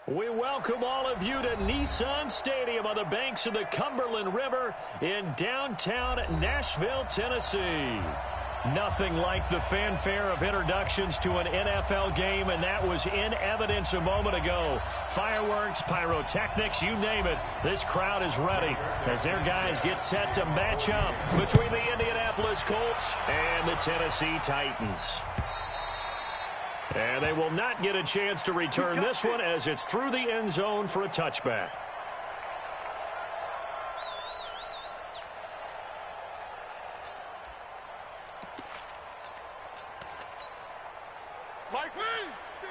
We welcome all of you to Nissan Stadium on the banks of the Cumberland River in downtown Nashville, Tennessee. Nothing like the fanfare of introductions to an NFL game, and that was in evidence a moment ago. Fireworks, pyrotechnics, you name it. This crowd is ready as their guys get set to match up between the Indianapolis Colts and the Tennessee Titans. And they will not get a chance to return this one as it's through the end zone for a touchback.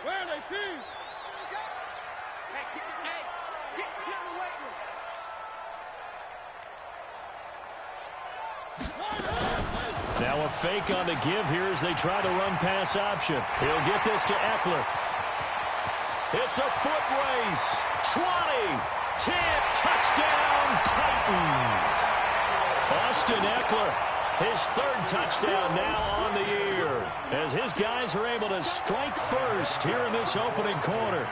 Where they see? Hey, get in the weight room. Now a fake on the give here as they try to run pass option. He'll get this to Eckler. It's a foot race. 20, 10, touchdown Titans. Austin Eckler, his third touchdown now on the year, as his guys are able to strike first here in this opening quarter.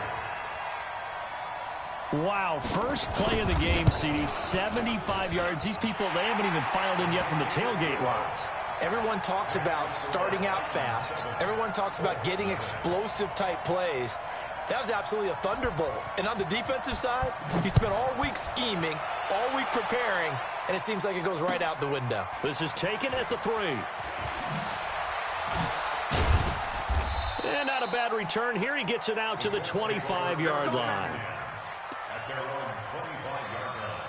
Wow, first play of the game, CD, 75 yards. These people, they haven't even filed in yet from the tailgate lots. Everyone talks about starting out fast. Everyone talks about getting explosive-type plays. That was absolutely a thunderbolt. And on the defensive side, you spent all week scheming, all week preparing, and it seems like it goes right out the window. This is taken at the 3. And not a bad return here. He gets it out to the 25-yard line. At their own 25-yard line.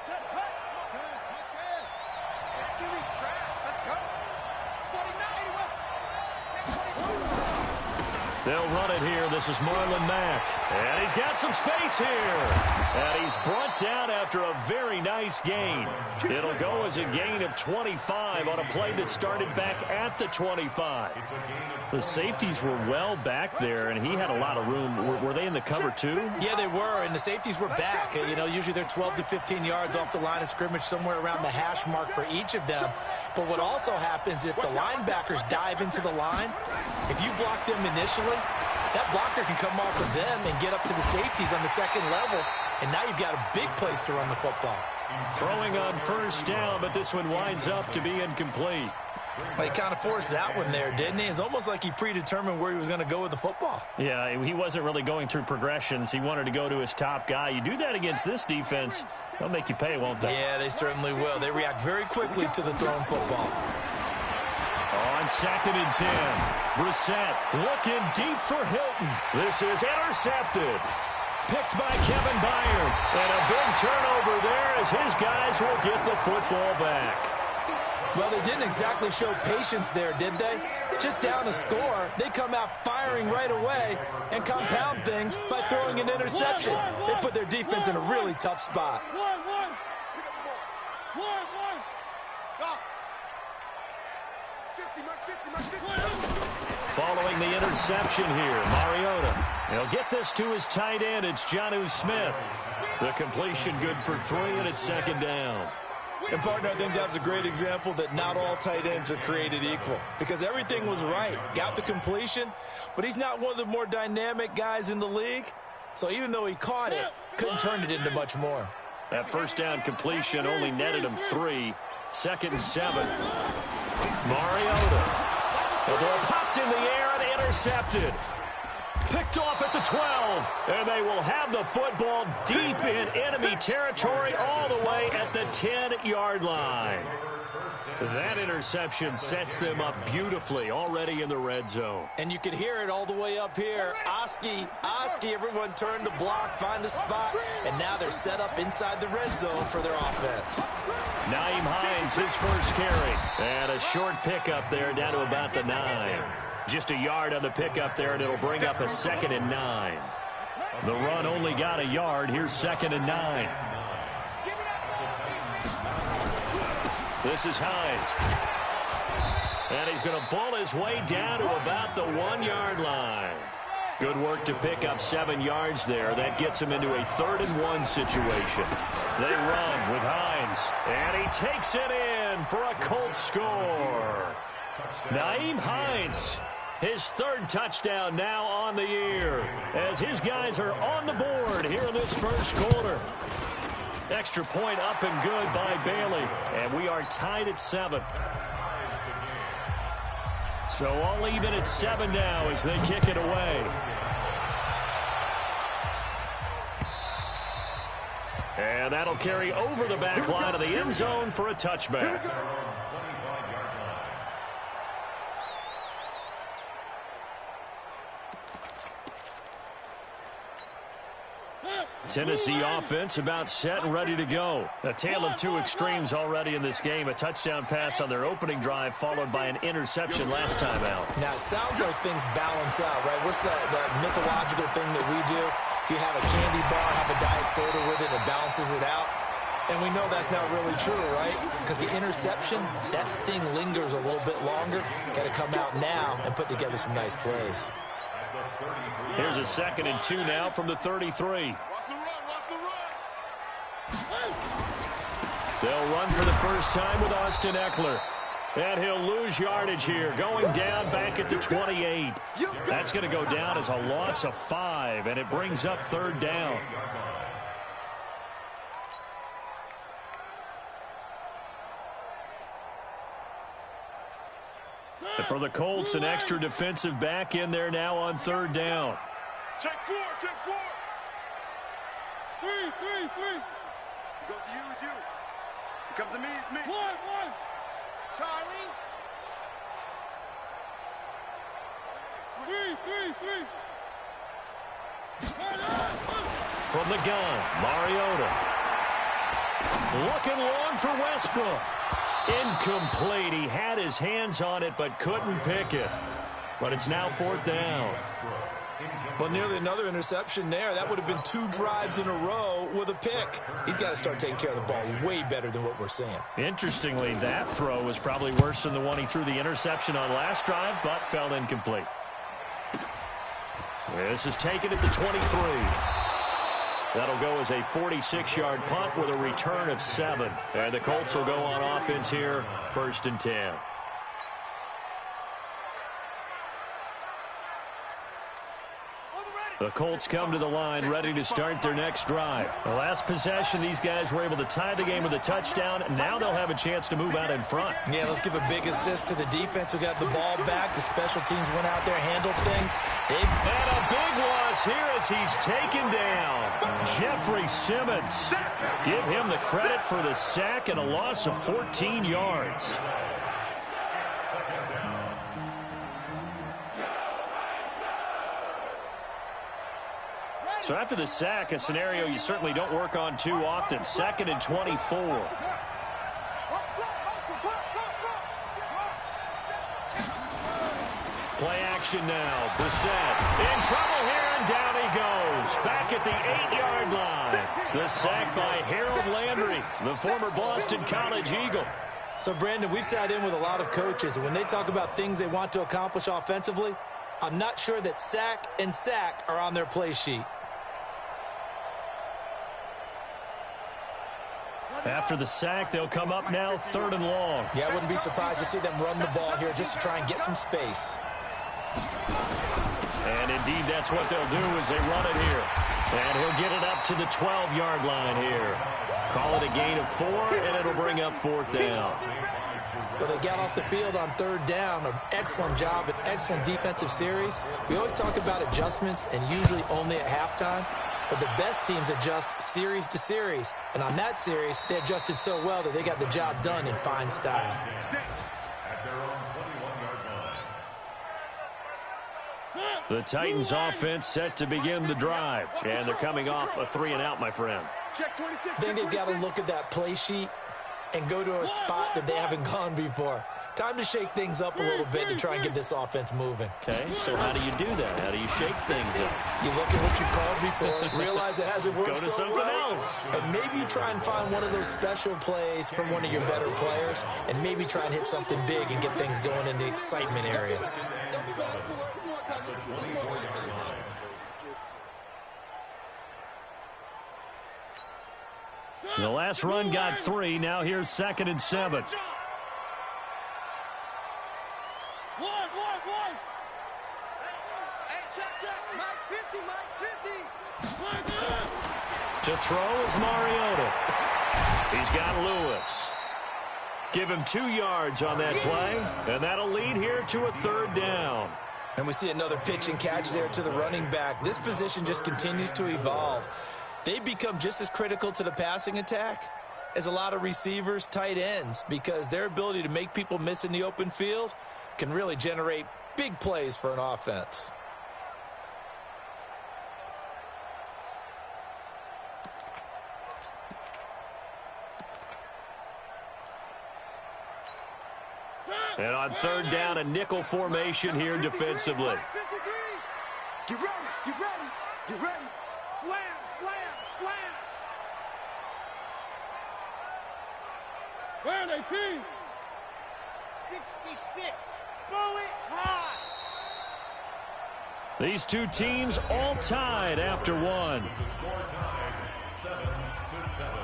Set, cut. Let's go. Give me tracks. Let's go. 49. They'll run it here. This is Marlon Mack. And he's got some space here. And he's brought down after a very nice gain. It'll go as a gain of 25 on a play that started back at the 25. The safeties were well back there, and he had a lot of room. Were they in the cover too? Yeah, they were, and the safeties were back. You know, usually they're 12 to 15 yards off the line of scrimmage, somewhere around the hash mark for each of them. But what also happens if the linebackers dive into the line, if you block them initially, that blocker can come off of them and get up to the safeties on the second level, and now you've got a big place to run the football. Throwing on first down, but this one winds up to be incomplete. But he kind of forced that one there, didn't he? It's almost like he predetermined where he was going to go with the football. Yeah, he wasn't really going through progressions. He wanted to go to his top guy. You do that against this defense, they'll make you pay, won't they? Yeah, they certainly will. They react very quickly to the thrown football. On 2nd and 10, Brissett looking deep for Hilton. This is intercepted. Picked by Kevin Byard. And a big turnover there as his guys will get the football back. Well, they didn't exactly show patience there, did they? Just down a score, they come out firing right away and compound things by throwing an interception. They put their defense in a really tough spot. Following the interception here, Mariota. He'll get this to his tight end. It's Jonnu Smith. The completion good for 3, and it's 2nd down. And, partner, I think that's a great example that not all tight ends are created equal, because everything was right. Got the completion, but he's not one of the more dynamic guys in the league. So even though he caught it, couldn't turn it into much more. That first down completion only netted him 3. 2nd and 7. Mariota. The ball popped in the air and intercepted. Picked off at the 12. And they will have the football deep in enemy territory all the way at the 10-yard line. That interception sets them up beautifully already in the red zone. And you could hear it all the way up here. Oski, everyone turned to block, find a spot, and now they're set up inside the red zone for their offense. Nyheim Hines, his first carry. And a short pickup there down to about the 9. Just a yard on the pickup there, and it'll bring up a 2nd and 9. The run only got a yard. Here's 2nd and 9. This is Hines. And he's going to bull his way down to about the 1-yard line. Good work to pick up 7 yards there. That gets him into a 3rd-and-1 situation. They run with Hines, and he takes it in for a Colts score. Nyheim Hines, his 3rd touchdown now on the year, as his guys are on the board here in this first quarter. Extra point up and good by Bailey, and we are tied at 7. So all even at 7 now as they kick it away. And that'll carry over the back line of the end zone for a touchback. Tennessee offense about set and ready to go. A tale of 2 extremes already in this game. A touchdown pass on their opening drive followed by an interception last time out. Now, it sounds like things balance out, right? What's that mythological thing that we do? If you have a candy bar, have a diet soda with it, it balances it out. And we know that's not really true, right? Because the interception, that sting lingers a little bit longer. Got to come out now and put together some nice plays. Here's a 2nd and 2 now from the 33. They'll run for the first time with Austin Eckler. And he'll lose yardage here, going down back at the 28. That's going to go down as a loss of 5, and it brings up 3rd down. And for the Colts, an extra defensive back in there now on 3rd down. Check 4, check 4. 3. He goes to you. It comes to me, it's me. 1. Charlie. 3. From the gun, Mariota. Looking long for Westbrook. Incomplete. He had his hands on it but couldn't pick it. But it's now 4th down. Well, nearly another interception there. That would have been 2 drives in a row with a pick. He's got to start taking care of the ball way better than what we're seeing. Interestingly, that throw was probably worse than the one he threw the interception on last drive, but fell incomplete. This is taken at the 23. That'll go as a 46-yard punt with a return of 7. And the Colts will go on offense here, 1st and 10. The Colts come to the line ready to start their next drive. The last possession, these guys were able to tie the game with a touchdown. Now they'll have a chance to move out in front. Yeah, let's give a big assist to the defense who got the ball back. The special teams went out there, handled things. And a big loss here as he's taken down. Jeffrey Simmons. Give him the credit for the sack and a loss of 14 yards. So after the sack, a scenario you certainly don't work on too often. 2nd and 24. Play action now. Brissett in trouble here, and down he goes. Back at the 8-yard line. The sack by Harold Landry, the former Boston College Eagle. So, Brandon, we sat in with a lot of coaches, and when they talk about things they want to accomplish offensively, I'm not sure that sack and sack are on their play sheet. After the sack, they'll come up now 3rd and long. Yeah, I wouldn't be surprised to see them run the ball here just to try and get some space. And indeed, that's what they'll do as they run it here. And he'll get it up to the 12-yard line here. Call it a gain of 4, and it'll bring up 4th down. Well, they got off the field on 3rd down. An excellent job, an excellent defensive series. We always talk about adjustments, and usually only at halftime. But the best teams adjust series to series. And on that series, they adjusted so well that they got the job done in fine style. The Titans offense set to begin the drive. And they're coming off a 3-and-out, my friend. I think they've got to look at that play sheet and go to a spot that they haven't gone before. Time to shake things up a little bit to try and get this offense moving. Okay, so how do you do that? How do you shake things up? You look at what you called before, realize it hasn't worked Go to so something well, else. and maybe you try and find one of those special plays from one of your better players, and maybe try and hit something big and get things going in the excitement area. The last run got 3. Now here's 2nd and 7. To throw is Mariota. He's got Lewis. Give him 2 yards on that play, and that'll lead here to a 3rd down. And we see another pitch and catch there to the running back. This position just continues to evolve. They become just as critical to the passing attack as a lot of receivers, tight ends, because their ability to make people miss in the open field can really generate big plays for an offense. And on 3rd down, a nickel formation here defensively. Get ready, get ready, get ready. Slam, slam, slam. Where are they, team? 66. Bullet high. These two teams all tied after 1. The score tied 7-7.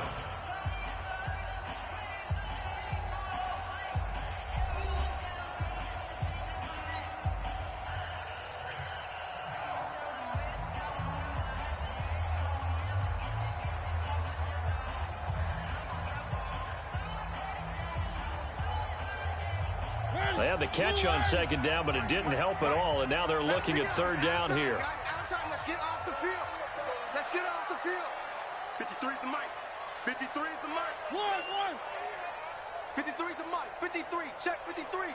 They had the catch on 2nd down, but it didn't help at all, and now they're looking at 3rd down here. Let's get off the field. Let's get off the field. 53 is the mic. 53 is the mic. 53 is the mic. 53. Check 53.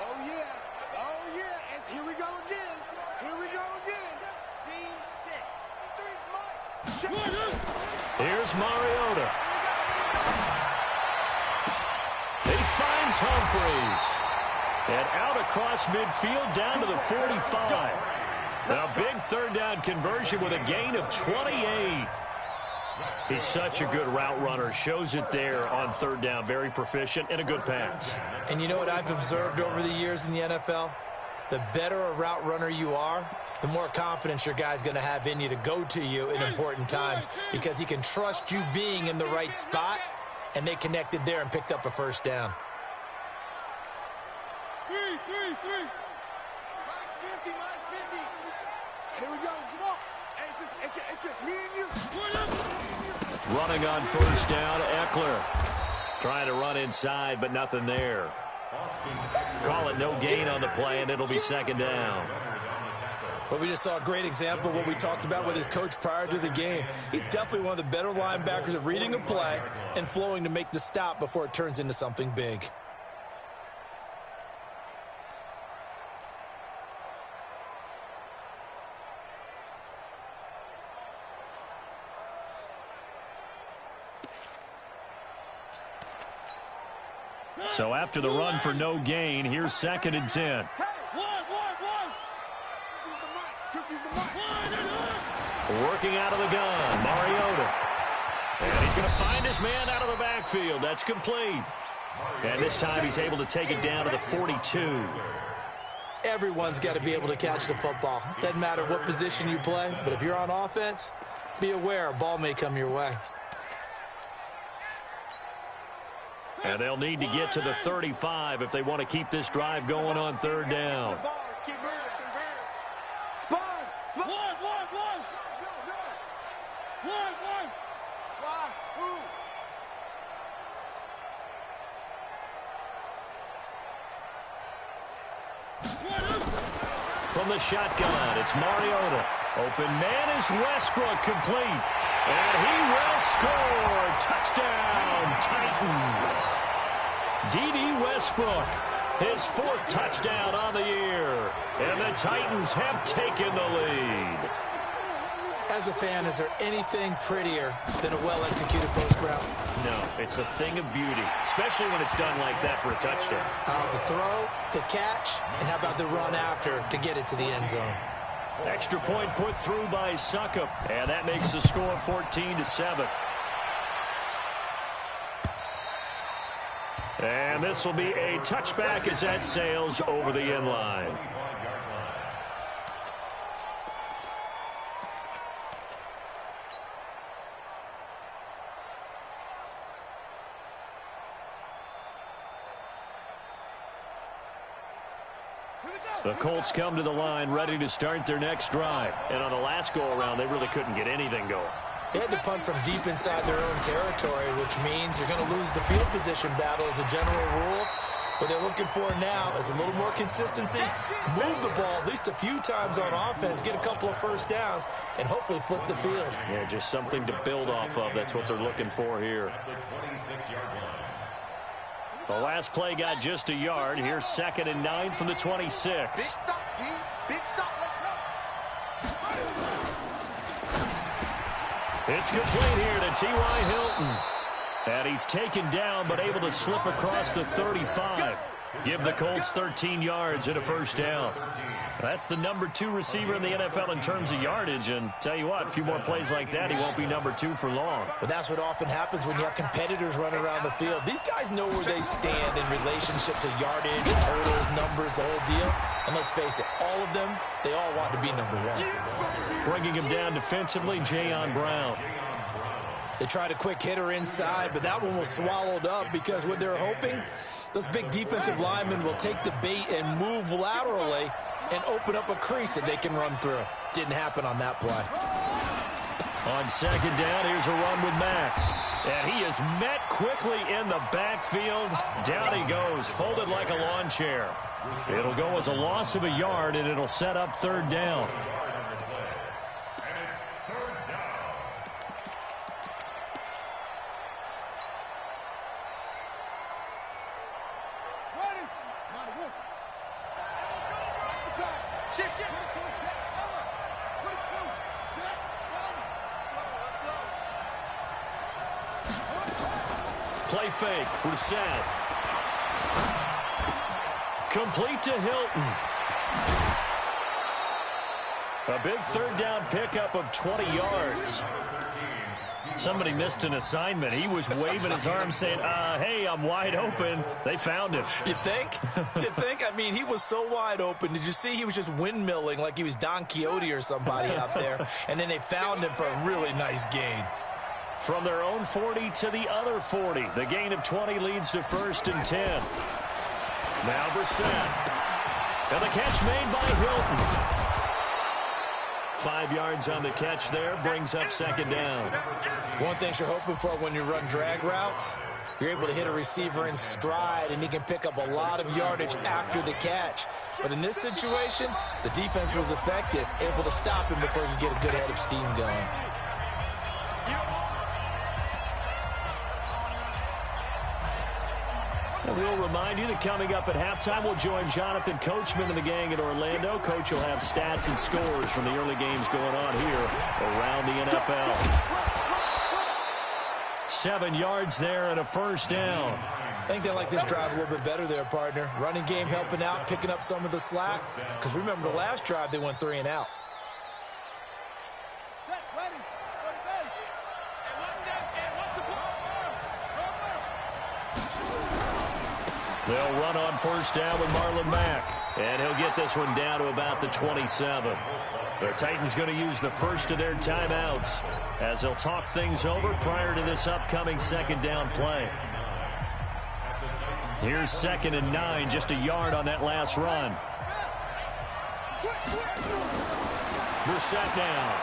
Oh, yeah. Oh, yeah. And here we go again. Here we go again. Scene 6. 53 is the mic. Check. Here's Mariota. He finds Humphreys. And out across midfield down to the 45. A big 3rd down conversion with a gain of 28. He's such a good route runner. Shows it there on 3rd down. Very proficient and a good pass. And you know what I've observed over the years in the NFL? The better a route runner you are, the more confidence your guy's going to have in you to go to you in important times, because he can trust you being in the right spot, and they connected there and picked up a 1st down. 3. Minus 50, minus 50. Here we go. Come on. It's just me and you. Running on 1st down, Eckler. Trying to run inside, but nothing there. Call it no gain on the play, and it'll be 2nd down. But we just saw a great example of what we talked about with his coach prior to the game. He's definitely one of the better linebackers at reading a play and flowing to make the stop before it turns into something big. So after the run for no gain, here's 2nd and 10. Working out of the gun, Mariota. And he's going to find his man out of the backfield. That's complete. And this time he's able to take it down to the 42. Everyone's got to be able to catch the football. Doesn't matter what position you play, but if you're on offense, be aware a ball may come your way. And they'll need to get to the 35 if they want to keep this drive going on 3rd down. From the shotgun, it's Mariota. Open man is Westbrook, complete. And he will score. Touchdown, Titans. D.D. Westbrook, his 4th touchdown on the year. And the Titans have taken the lead. As a fan, is there anything prettier than a well-executed post route? No, it's a thing of beauty, especially when it's done like that for a touchdown. The throw, the catch, and how about the run after to get it to the end zone? Extra point put through by Suckup, and that makes the score 14-7. And this will be a touchback as that sails over the end line. The Colts come to the line ready to start their next drive. And on the last go-around, they really couldn't get anything going. They had to punt from deep inside their own territory, which means you're going to lose the field position battle as a general rule. What they're looking for now is a little more consistency, move the ball at least a few times on offense, get a couple of first downs, and hopefully flip the field. Yeah, just something to build off of. That's what they're looking for here. The last play got just a yard. Here's 2nd and 9 from the 26. Big stop, G. Big stop. Let's go. It's complete here to T.Y. Hilton. And he's taken down, but able to slip across the 35. Give the Colts 13 yards and a first down. That's the number 2 receiver in the NFL in terms of yardage. And tell you what, a few more plays like that, he won't be number 2 for long. But that's what often happens when you have competitors running around the field. These guys know where they stand in relationship to yardage, totals, numbers, the whole deal. And let's face it, all of them, they all want to be number 1. Bringing him down defensively, Jayon Brown. They tried a quick hitter inside, but that one was swallowed up because what they're hoping, those big defensive linemen will take the bait and move laterally and open up a crease that they can run through. Didn't happen on that play. On 2nd down, here's a run with Mack. And he is met quickly in the backfield. Down he goes, folded like a lawn chair. It'll go as a loss of a yard, and it'll set up 3rd down. Play fake, Brissett. Complete to Hilton. A big 3rd down pickup of 20 yards. Somebody missed an assignment. He was waving his arms saying, hey, I'm wide open. They found him. You think? You think? I mean, he was so wide open. Did you see he was just windmilling like he was Don Quixote or somebody out there? And then they found him for a really nice gain. From their own 40 to the other 40. The gain of 20 leads to 1st and 10. Now Brissett. And the catch made by Hilton. 5 yards on the catch there. Brings up 2nd down. One thing you're hoping for when you run drag routes, you're able to hit a receiver in stride, and he can pick up a lot of yardage after the catch. But in this situation, the defense was effective, able to stop him before you get a good head of steam going. And we'll remind you that coming up at halftime, we'll join Jonathan Coachman and the gang in Orlando. Coach will have stats and scores from the early games going on here around the NFL. 7 yards there and a first down. I think they like this drive a little bit better there, partner. Running game helping out, picking up some of the slack. Because remember, the last drive, they went 3 and out. They'll run on 1st down with Marlon Mack. And he'll get this one down to about the 27. The Titans going to use the first of their timeouts as they'll talk things over prior to this upcoming 2nd down play. Here's 2nd and 9, just a yard on that last run. Brissett now.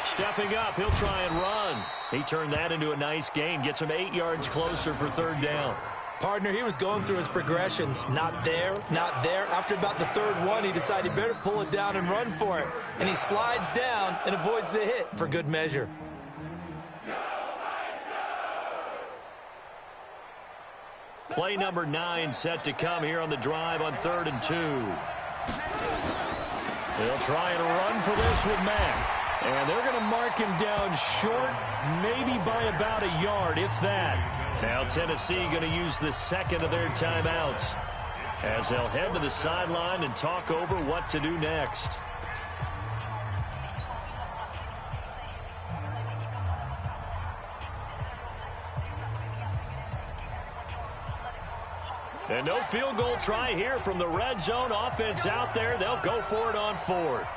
Stepping up, he'll try and run. He turned that into a nice gain. Gets him 8 yards closer for 3rd down. Partner, he was going through his progressions. Not there, not there. After about the 3rd one, he decided he better pull it down and run for it. And he slides down and avoids the hit for good measure. Play number 9 set to come here on the drive on 3rd and 2. They'll try and run for this with Mack. And they're going to mark him down short, maybe by about a yard, if that. Now Tennessee going to use the 2nd of their timeouts as they'll head to the sideline and talk over what to do next. And no field goal try here from the red zone. Offense out there. They'll go for it on 4th.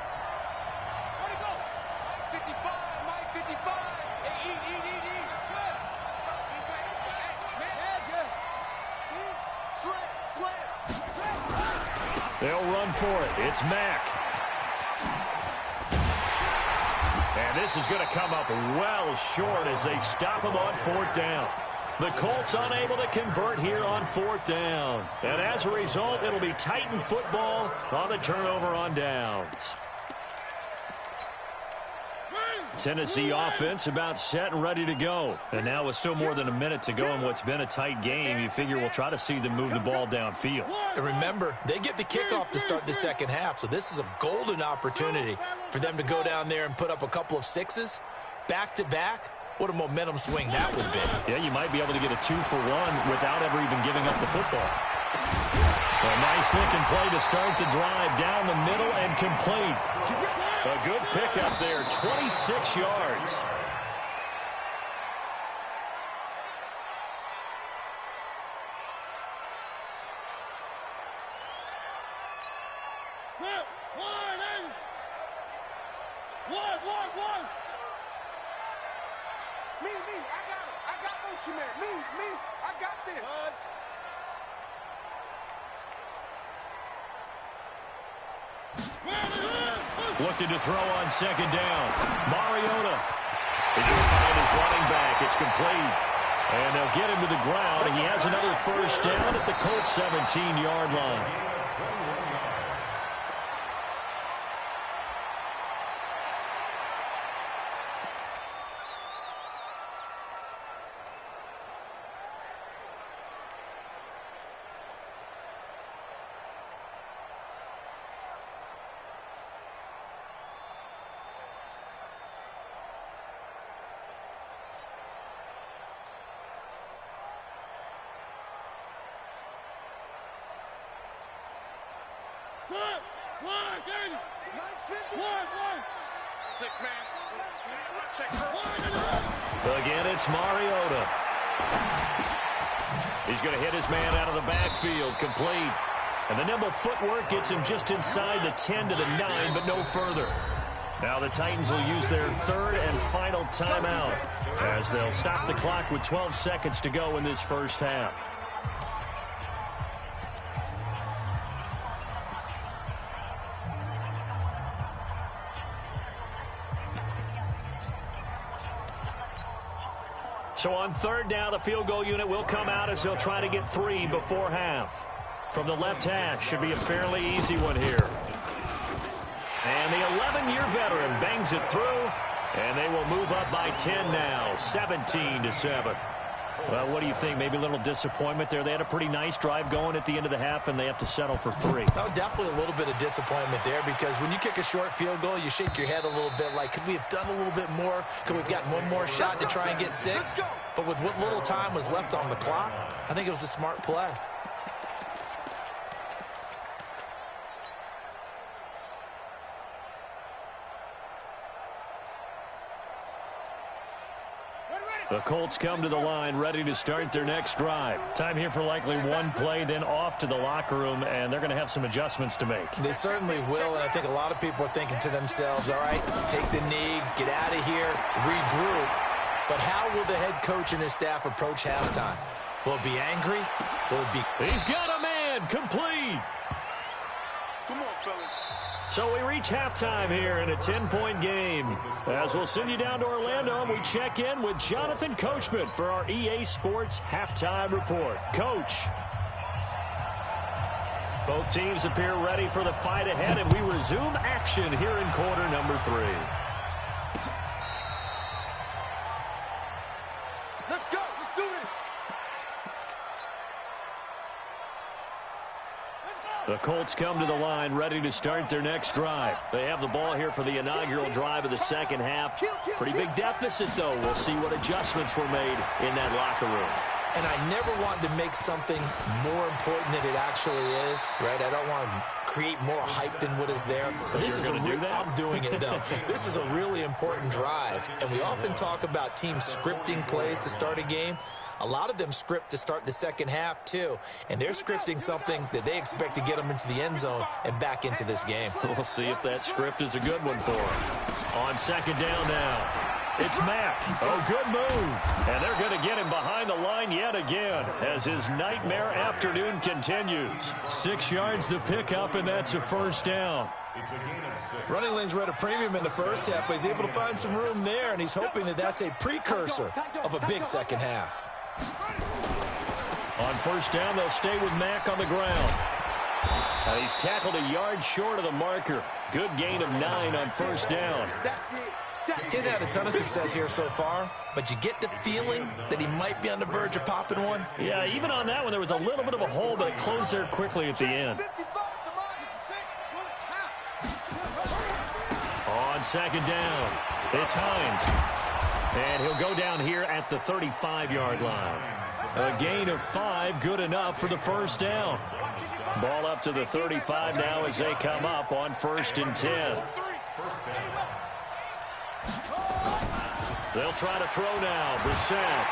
going for it. It's Mack. And this is going to come up well short as they stop him on 4th down. The Colts unable to convert here on 4th down. And as a result, it'll be Titan football on the turnover on downs. Tennessee offense about set and ready to go. And now with still more than a minute to go in what's been a tight game, you figure we'll try to see them move the ball downfield. And remember, they get the kickoff to start the second half, so this is a golden opportunity for them to go down there and put up a couple of sixes back-to-back. What a momentum swing that would be. Yeah, you might be able to get a 2-for-1 without ever even giving up the football. A nice-looking play to start the drive down the middle and complete. A good pickup there, 26 yards. Me, I got it. I got motion man. Me, I got this. Looking to throw on 2nd down. Mariota is going to find his running back. It's complete. And they'll get him to the ground. He has another 1st down at the Colts 17-yard line. Again, it's Mariota. He's going to hit his man out of the backfield, complete. And the nimble footwork gets him just inside the 10 to the 9, but no further. Now the Titans will use their 3rd and final timeout as they'll stop the clock with 12 seconds to go in this first half. So on 3rd down, the field goal unit will come out as they'll try to get 3 before half. From the left hash, should be a fairly easy one here. And the 11-year veteran bangs it through, and they will move up by 10 now, 17-7. Well, what do you think? Maybe a little disappointment there. They had a pretty nice drive going at the end of the half, and they have to settle for 3. Oh, definitely a little bit of disappointment there because when you kick a short field goal, you shake your head a little bit like, could we have done a little bit more? Could we have gotten one more shot to try and get 6? But with what little time was left on the clock, I think it was a smart play. The Colts come to the line, ready to start their next drive. Time here for likely one play, then off to the locker room, and they're going to have some adjustments to make. They certainly will, and I think a lot of people are thinking to themselves, all right, take the knee, get out of here, regroup. But how will the head coach and his staff approach halftime? Will it be angry? Will it be... He's got a man, complete. Come on, fellas. So we reach halftime here in a 10-point game. As we'll send you down to Orlando, we check in with Jonathan Coachman for our EA Sports Halftime Report. Coach. Both teams appear ready for the fight ahead, and we resume action here in quarter number 3. Let's go. Let's do this. The Colts come to the line ready to start their next drive. They have the ball here for the inaugural drive of the second half. Pretty big deficit, though. We'll see what adjustments were made in that locker room. And I never wanted to make something more important than it actually is, right? I don't want to create more hype than what is there. But this is I'm doing it, though. This is a really important drive. And we often talk about teams scripting plays to start a game. A lot of them script to start the second half, too. And they're scripting something that they expect to get them into the end zone and back into this game. We'll see if that script is a good one for them. On second down now. It's Mack. Oh, good move. And they're going to get him behind the line yet again as his nightmare afternoon continues. 6 yards the pickup, and that's a first down. It's a gain of 6. Running lanes were at a premium in the first half, but he's able to find some room there, and he's hoping that that's a precursor of a big second half. On first down, they'll stay with Mack on the ground. He's tackled a yard short of the marker. Good gain of 9 on first down. He hadn't had a ton of success here so far, but you get the feeling that he might be on the verge of popping one. Yeah, even on that one, there was a little bit of a hole, but it closed there quickly at the end. On second down, it's Hines. And he'll go down here at the 35-yard line. A gain of 5, good enough for the first down. Ball up to the 35 now as they come up on 1st and 10. They'll try to throw now. Brissett.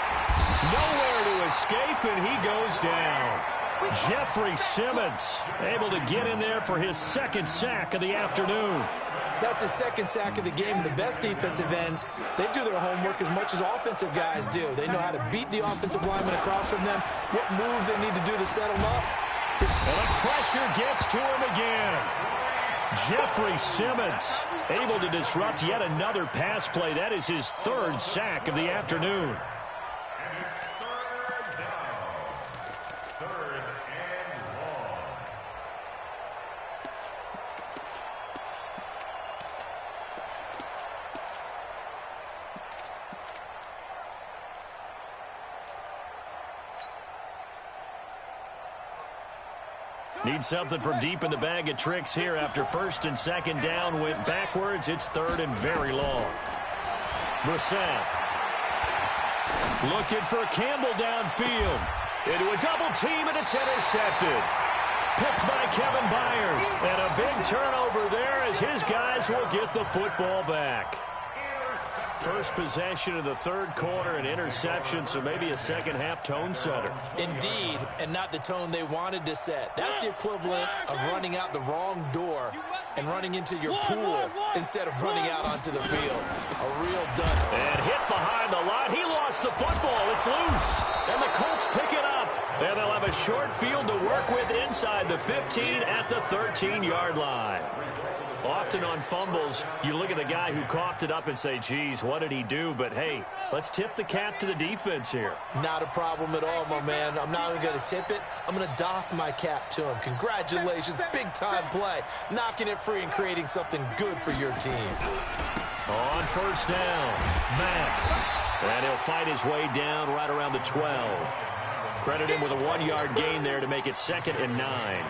Nowhere to escape, and he goes down. Jeffrey Simmons able to get in there for his 2nd sack of the afternoon. That's his 2nd sack of the game. The best defensive ends, they do their homework as much as offensive guys do. They know how to beat the offensive lineman across from them, what moves they need to do to set them up. And the pressure gets to him again. Jeffrey Simmons able to disrupt yet another pass play. That is his 3rd sack of the afternoon. And it's 3rd down. 3rd and long. Need something from deep in the bag of tricks here after 1st and 2nd down went backwards. It's 3rd and very long. Brissett looking for Campbell downfield. Into a double team, and it's intercepted. Picked by Kevin Byard. And a big turnover there as his guys will get the football back. First possession of the 3rd quarter, an interception, so maybe a second-half tone setter. Indeed, and not the tone they wanted to set. That's the equivalent of running out the wrong door and running into your pool instead of running out onto the field. A real dud. And hit behind the line. He lost the football. It's loose. And the Colts pick it up. And they'll have a short field to work with inside the 15 at the 13-yard line. Often on fumbles, you look at the guy who coughed it up and say, geez, what did he do? But, hey, let's tip the cap to the defense here. Not a problem at all, my man. I'm not even going to tip it. I'm going to doff my cap to him. Congratulations, big-time play. Knocking it free and creating something good for your team. On first down, Mack. And he'll fight his way down right around the 12. Credit him with a 1-yard gain there to make it 2nd and 9.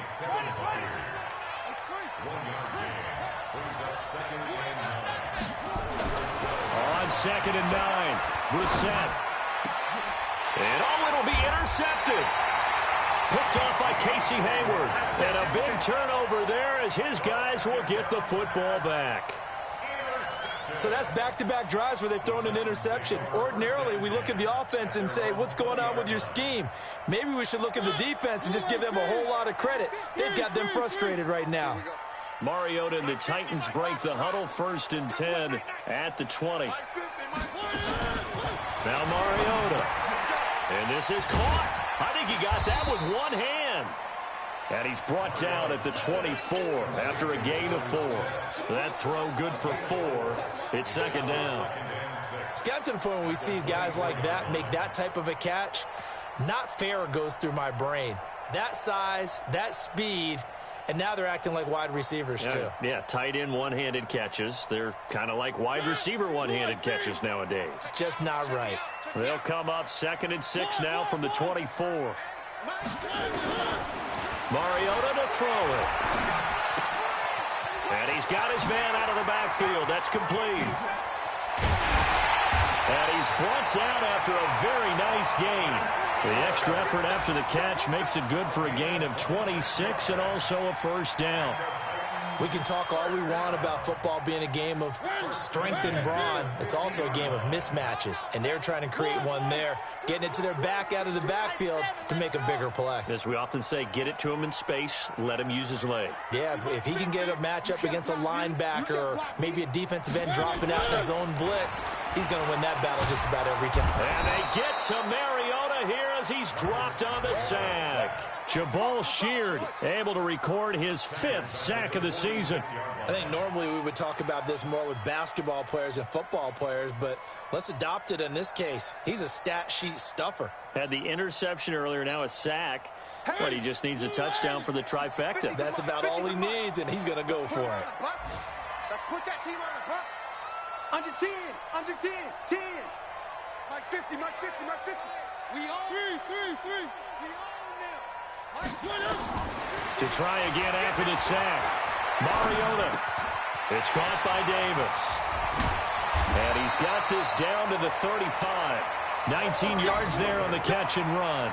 On 2nd and 9, Brissett. And it'll be intercepted. Picked off by Casey Hayward. And a big turnover there as his guys will get the football back. So that's back-to-back drives where they've thrown an interception. Ordinarily, we look at the offense and say, what's going on with your scheme? Maybe we should look at the defense and just give them a whole lot of credit. They've got them frustrated right now. Mariota and the Titans break the huddle. 1st and 10 at the 20. Now Mariota. And this is caught. I think he got that with one hand. And he's brought down at the 24 after a gain of 4. That throw good for 4. It's 2nd down. It's got to the point where we see guys like that make that type of a catch. Not fair goes through my brain. That size, that speed, and now they're acting like wide receivers, too. Yeah, tight end one-handed catches. They're kind of like wide receiver one-handed catches nowadays. Just not right. They'll come up 2nd and 6 now from the 24. Mariota to throw it. And he's got his man out of the backfield. That's complete. And he's brought down after a very nice gain. The extra effort after the catch makes it good for a gain of 26 and also a 1st down. We can talk all we want about football being a game of strength and brawn. It's also a game of mismatches, and they're trying to create one there, getting it to their back out of the backfield to make a bigger play. As we often say, get it to him in space, let him use his leg. Yeah, if he can get a matchup against a linebacker or maybe a defensive end dropping out in a zone blitz, he's going to win that battle just about every time. And they get to Mariota here as he's dropped on the sack. Jabal Sheard able to record his 5th sack of the season. I think normally we would talk about this more with basketball players and football players, but let's adopt it in this case. He's a stat sheet stuffer. Had the interception earlier, now a sack. But he just needs a touchdown for the trifecta. That's about all he needs, and he's going to go for it. Let's put that team on the bus. Under 10, under 10, 10. Mike 50, Mike 50, Mike 50. We own three. We own them. To try again after the sack. Mariota. It's caught by Davis. And he's got this down to the 35. 19 yards there on the catch and run.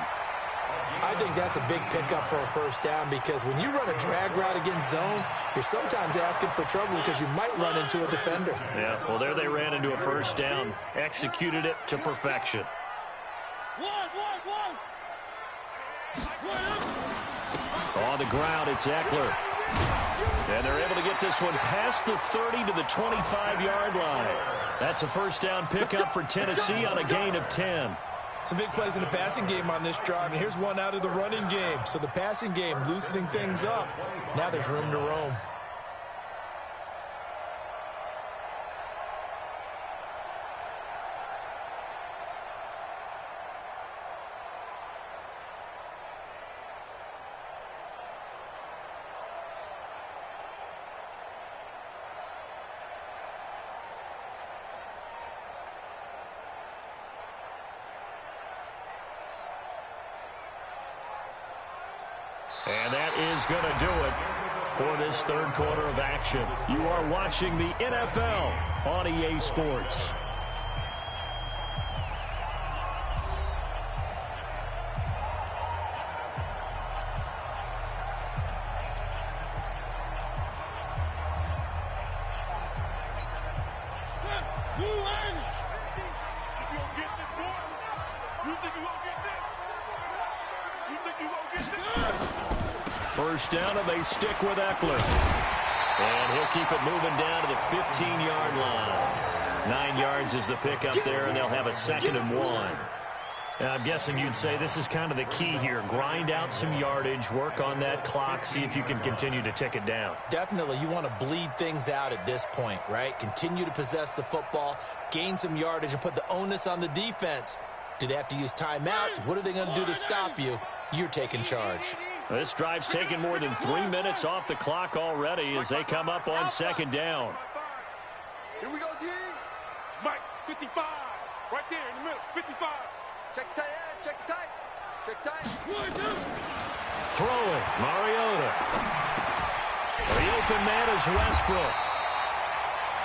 I think that's a big pickup for a first down because when you run a drag route against zone, you're sometimes asking for trouble because you might run into a defender. Yeah, well, there they ran into a first down. Executed it to perfection. On the ground, it's Eckler. And they're able to get this one past the 30 to the 25-yard line. That's a first down pickup for Tennessee on a gain of 10. Some big plays in the passing game on this drive, and here's one out of the running game. So the passing game loosening things up. Now there's room to roam. And that is going to do it for this third quarter of action. You are watching the NFL on EA Sports. First down, and they stick with Eckler. And he'll keep it moving down to the 15-yard line. 9 yards is the pickup there, and they'll have a 2nd and 1. And I'm guessing you'd say this is kind of the key here. Grind out some yardage, work on that clock, see if you can continue to tick it down. Definitely, you want to bleed things out at this point, right? Continue to possess the football, gain some yardage, and put the onus on the defense. Do they have to use timeouts? What are they going to do to stop you? You're taking charge. This drive's taken more than 3 minutes off the clock already as they come up on 2nd down. Here we go, D. Mike, 55. Right there in the middle, 55. Check tight, check tight. Check tight. Throwing, Mariota. The open man is Westbrook.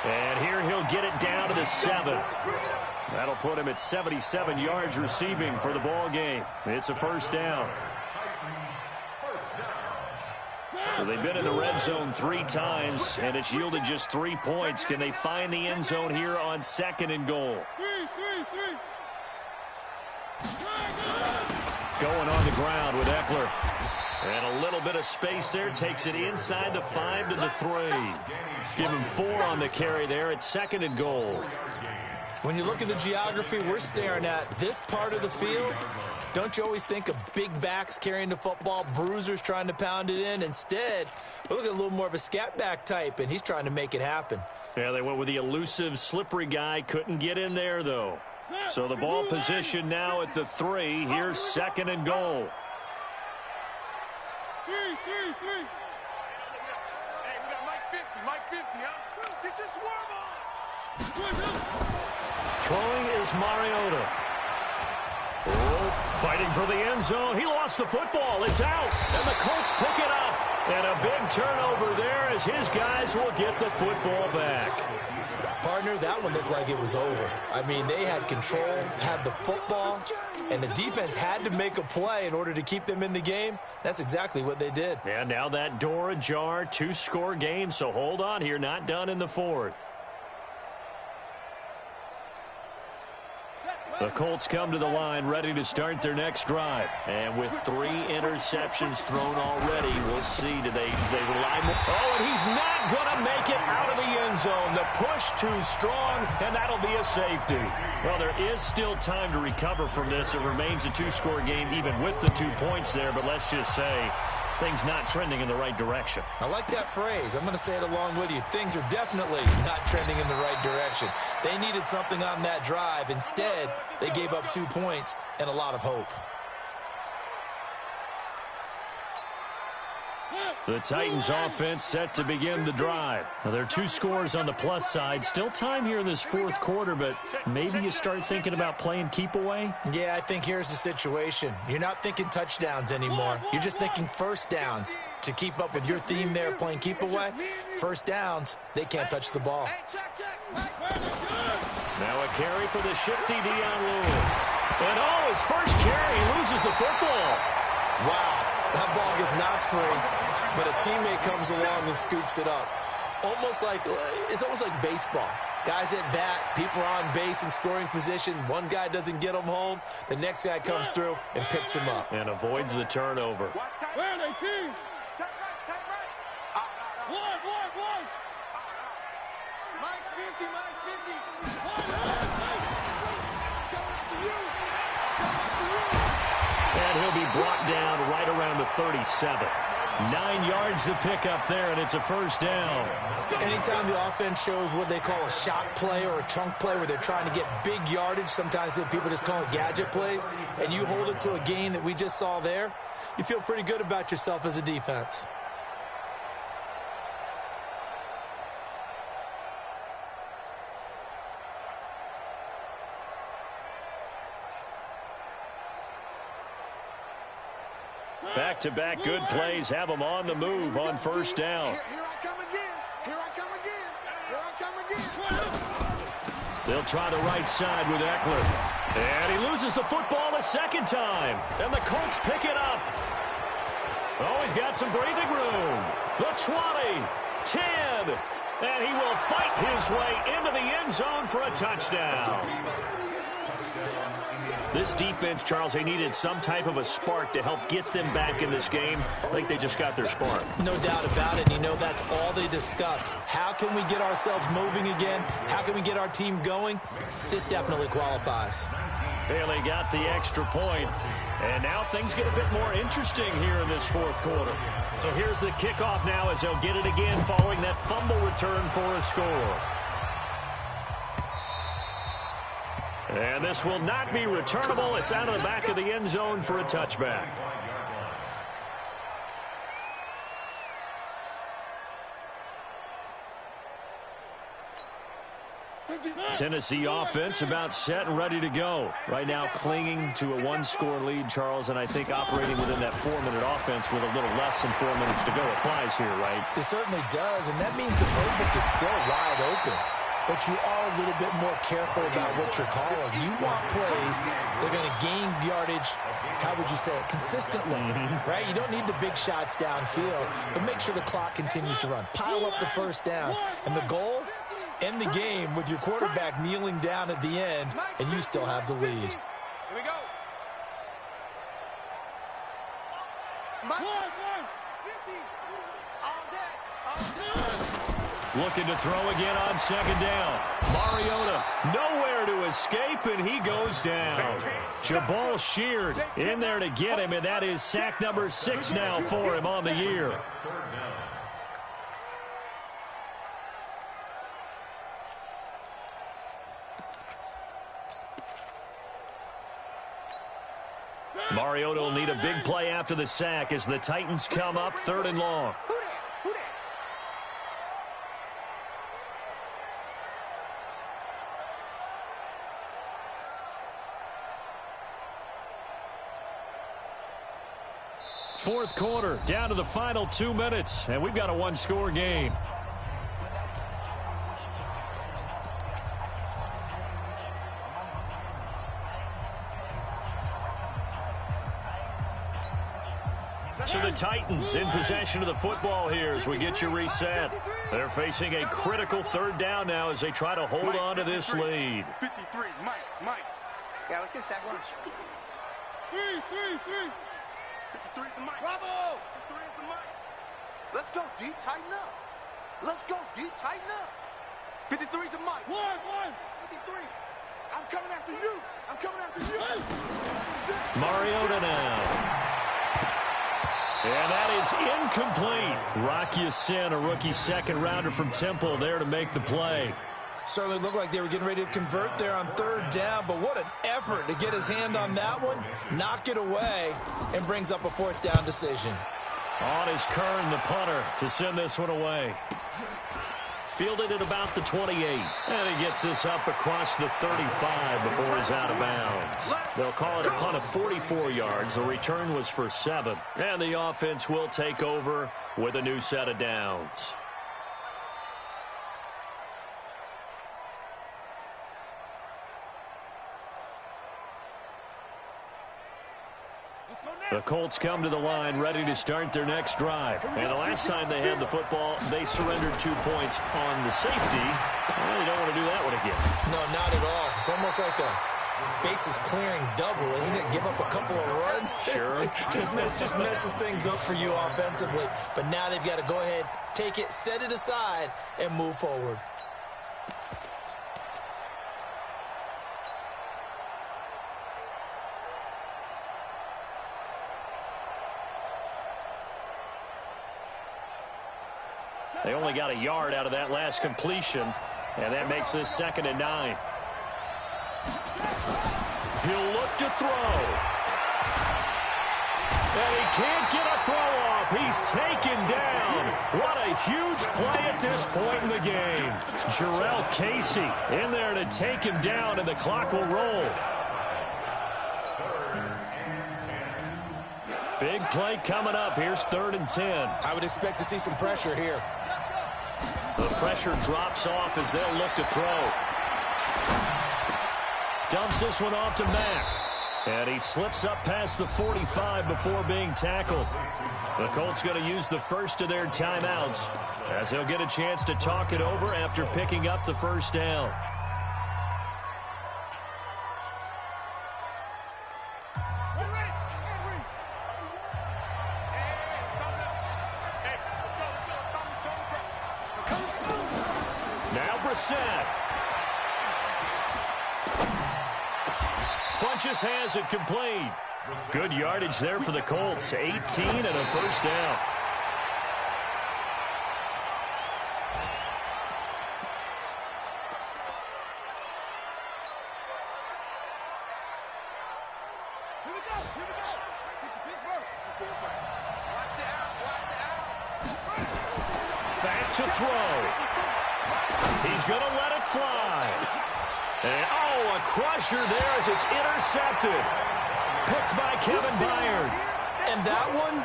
And here he'll get it down to the 7th. That'll put him at 77 yards receiving for the ball game. It's a first down. So they've been in the red zone 3 times, and it's yielded just 3 points. Can they find the end zone here on 2nd and goal? Going on the ground with Eckler. And a little bit of space there. Takes it inside the 5 to the 3. Give him 4 on the carry there at 2nd and goal. When you look at the geography we're staring at, this part of the field, don't you always think of big backs carrying the football, bruisers trying to pound it in? Instead, we look at a little more of a scat back type, and he's trying to make it happen. Yeah, they went with the elusive, slippery guy. Couldn't get in there, though. So the ball position now at the 3. Here's 2nd and goal. Hey, we got Mike 50, huh? Get your swarm on. Throwing is Mariota. Oh, fighting for the end zone. He lost the football. It's out, and the Colts pick it up. And a big turnover there as his guys will get the football back. Partner, that one looked like it was over. I mean, they had control, had the football, and the defense had to make a play in order to keep them in the game. That's exactly what they did. And now that door ajar, 2-score game, so hold on here, not done in the fourth. The Colts come to the line ready to start their next drive. And with 3 interceptions thrown already, we'll see. Do they rely more? Oh, and he's not going to make it out of the end zone. The push too strong, and that'll be a safety. Well, there is still time to recover from this. It remains a 2-score game even with the 2 points there, but let's just say things not trending in the right direction. I like that phrase. I'm going to say it along with you. Things are definitely not trending in the right direction. They needed something on that drive. Instead, they gave up 2 points and a lot of hope. The Titans offense set to begin the drive. Now, there are 2 scores on the plus side. Still time here in this fourth quarter, but maybe you start thinking about playing keep away? Yeah, I think here's the situation. You're not thinking touchdowns anymore. You're just thinking first downs. To keep up with your theme there, playing keep away, first downs, they can't touch the ball. Now a carry for the shifty Dion Lewis. And oh, his first carry, he loses the football. Wow, that ball gets knocked free, but a teammate comes along and scoops it up. It's almost like baseball. Guys at bat, people are on base in scoring position. One guy doesn't get him home. The next guy comes through and picks him up. And avoids the turnover. Where are they, team? Tight right. One. Mike's 50. And he'll be brought down right around the 37. 9 yards to pick up there, and it's a first down. Anytime the offense shows what they call a shot play or a chunk play where they're trying to get big yardage, sometimes people just call it gadget plays, and you hold it to a gain that we just saw there, you feel pretty good about yourself as a defense. Back-to-back good plays have them on the move on first down. Here I come again. They'll try the right side with Eckler. And he loses the football a second time. And the Colts pick it up. Oh, he's got some breathing room. The 20, 10, and he will fight his way into the end zone for a touchdown. This defense, Charles, they needed some type of a spark to help get them back in this game. I think they just got their spark. No doubt about it. You know, that's all they discussed. How can we get ourselves moving again? How can we get our team going? This definitely qualifies. Bailey got the extra point, and now things get a bit more interesting here in this fourth quarter. So here's the kickoff now as they'll get it again following that fumble return for a score. And this will not be returnable. It's out of the back of the end zone for a touchback. Tennessee offense about set and ready to go. Right now clinging to a 1-score lead, Charles, and I think operating within that 4-minute offense with a little less than 4 minutes to go applies here, right? It certainly does, and that means the playbook is still wide open. But you are a little bit more careful about what you're calling. You want plays that are going to gain yardage, how would you say it, consistently, right? You don't need the big shots downfield, but make sure the clock continues to run. Pile up the first downs. And the goal, end the game with your quarterback kneeling down at the end, and you still have the lead. Here we go. One. 50. All day. Looking to throw again on second down. Mariota nowhere to escape, and he goes down. Jabal Sheard in there to get him, and that is sack number 6 now for him on the year. Mariota will need a big play after the sack as the Titans come up 3rd and long. Fourth quarter, down to the final 2 minutes, and we've got a one-score game. So the Titans in possession of the football here as we get you reset. They're facing a critical third down now as they try to hold on to this lead. 53, Mike. Yeah, let's get a sack lunch. 53 is the Mike. Bravo! 53 is the Mike. Let's go, D. Tighten up. Let's go, D. Tighten up. 53 is the Mike. One. 53. I'm coming after you. Mariota now. And that is incomplete. Rocky Sin, a rookie second-rounder from Temple, there to make the play. Certainly looked like they were getting ready to convert there on third down, but what an effort to get his hand on that one, knock it away, and brings up a fourth down decision. On is Kern, the punter, to send this one away. Fielded at about the 28. And he gets this up across the 35 before he's out of bounds. They'll call it a punt of 44 yards. The return was for 7. And the offense will take over with a new set of downs. The Colts come to the line ready to start their next drive. And the last time they had the football, they surrendered 2 points on the safety. Well, you don't want to do that one again. No, not at all. It's almost like a bases clearing double, isn't it? Give up a couple of runs. Sure. just messes things up for you offensively. But now they've got to go ahead, take it, set it aside, and move forward. They only got a yard out of that last completion, and that makes this 2nd and 9. He'll look to throw. And he can't get a throw off. He's taken down. What a huge play at this point in the game. Jarrell Casey in there to take him down, and the clock will roll. Big play coming up. Here's 3rd and 10. I would expect to see some pressure here. The pressure drops off as they'll look to throw. Dumps this one off to Mack. And he slips up past the 45 before being tackled. The Colts going to use the first of their timeouts as they'll get a chance to talk it over after picking up the first down. Funchess has it complete. Good yardage there for the Colts. 18 and a first down. Here we go. Pittsburgh. Watch the out. Back to throw. He's going to let it fly. And, oh, a crusher there as it's intercepted. Picked by Kevin Byard. And that one,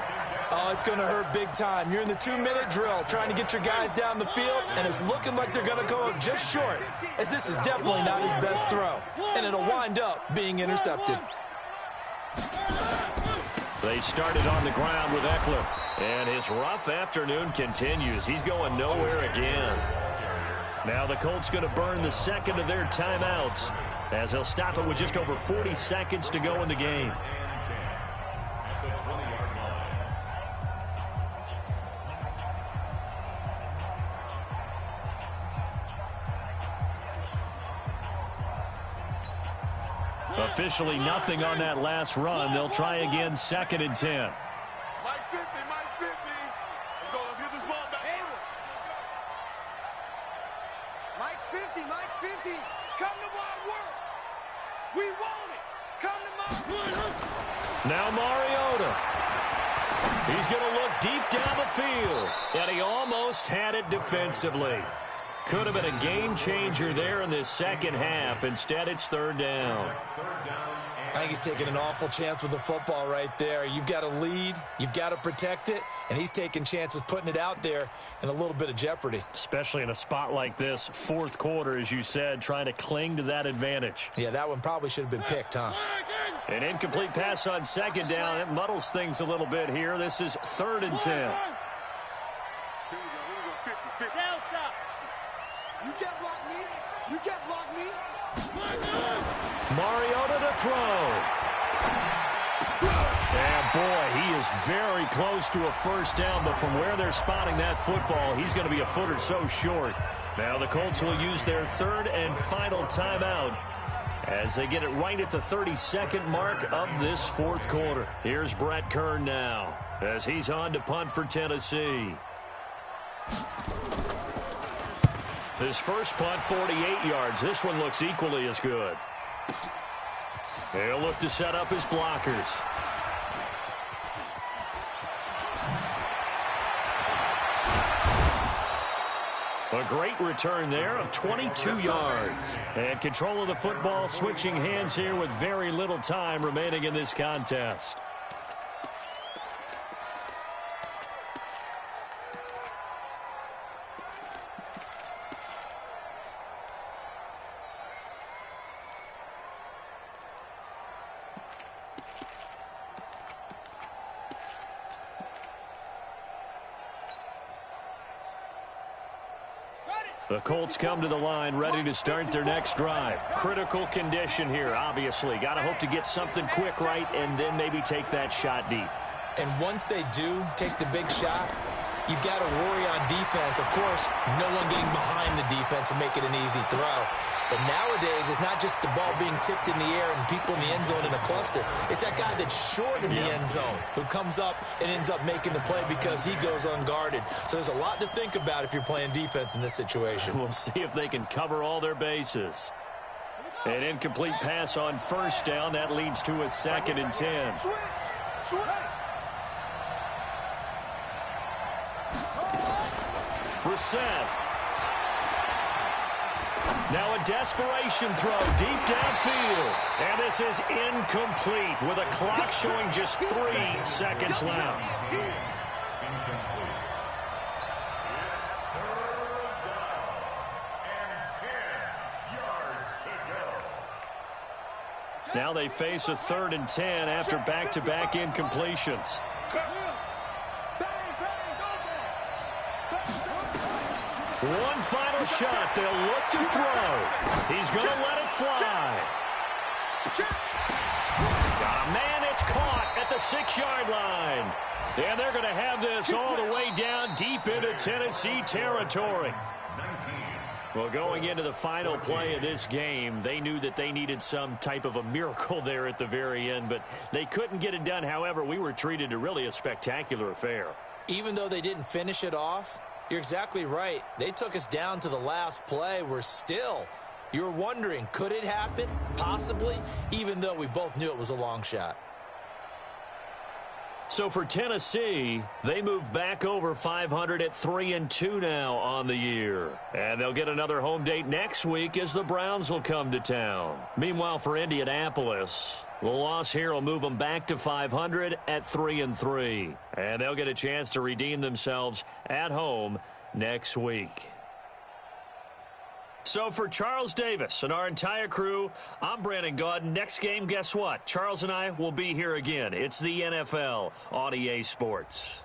oh, it's going to hurt big time. You're in the 2-minute drill trying to get your guys down the field, and it's looking like they're going to go up just short, as this is definitely not his best throw. And it'll wind up being intercepted. They started on the ground with Eckler. And his rough afternoon continues. He's going nowhere again. Now the Colts going to burn the second of their timeouts as they'll stop it with just over 40 seconds to go in the game. Officially nothing on that last run. They'll try again 2nd and 10. Mike 50. Let's go. Let's get this ball back. Mike's 50. Come to my work. We want it. Come to my work. Now Mariota. He's going to look deep down the field. And he almost had it defensively. Could have been a game changer there in this second half. Instead, it's 3rd down. I think he's taking an awful chance with the football right there. You've got to lead, you've got to protect it, and he's taking chances putting it out there in a little bit of jeopardy. Especially in a spot like this, fourth quarter, as you said, trying to cling to that advantage. Yeah, that one probably should have been picked, huh? An incomplete pass on second down. It muddles things a little bit here. This is 3rd and 10. You can't block me. You can't block me. Mariota to throw. And boy, he is very close to a first down, but from where they're spotting that football, he's going to be a foot or so short. Now the Colts will use their 3rd and final timeout as they get it right at the 32nd mark of this fourth quarter. Here's Brett Kern now as he's on to punt for Tennessee. His first punt, 48 yards. This one looks equally as good. He'll look to set up his blockers. A great return there of 22 yards. And control of the football switching hands here with very little time remaining in this contest. The Colts come to the line ready to start their next drive. Critical condition here, obviously. Got to hope to get something quick right and then maybe take that shot deep. And once they do take the big shot, you've got to worry on defense. Of course, no one getting behind the defense and make it an easy throw. But nowadays, it's not just the ball being tipped in the air and people in the end zone in a cluster. It's that guy that's short in the end zone who comes up and ends up making the play because he goes unguarded. So there's a lot to think about if you're playing defense in this situation. We'll see if they can cover all their bases. An incomplete pass on first down. That leads to a 2nd and 10. Brissett. Now a desperation throw deep downfield. And this is incomplete with a clock showing just 3 seconds left. Now they face a 3rd and 10 after back-to-back incompletions. One final shot. They'll look to throw. He's going to let it fly. Got a man. It's caught at the 6-yard line. And they're going to have this all the way down deep into Tennessee territory. Well, going into the final play of this game, they knew that they needed some type of a miracle there at the very end, but they couldn't get it done. However, we were treated to really a spectacular affair. Even though they didn't finish it off, you're exactly right. They took us down to the last play. You're wondering, could it happen? Possibly, even though we both knew it was a long shot. So for Tennessee, they move back over 500 at 3-2 now on the year. And they'll get another home date next week as the Browns will come to town. Meanwhile, for Indianapolis, the loss here will move them back to 500 at 3-3. And they'll get a chance to redeem themselves at home next week. So for Charles Davis and our entire crew, I'm Brandon Gaudin. Next game, guess what? Charles and I will be here again. It's the NFL on EA Sports.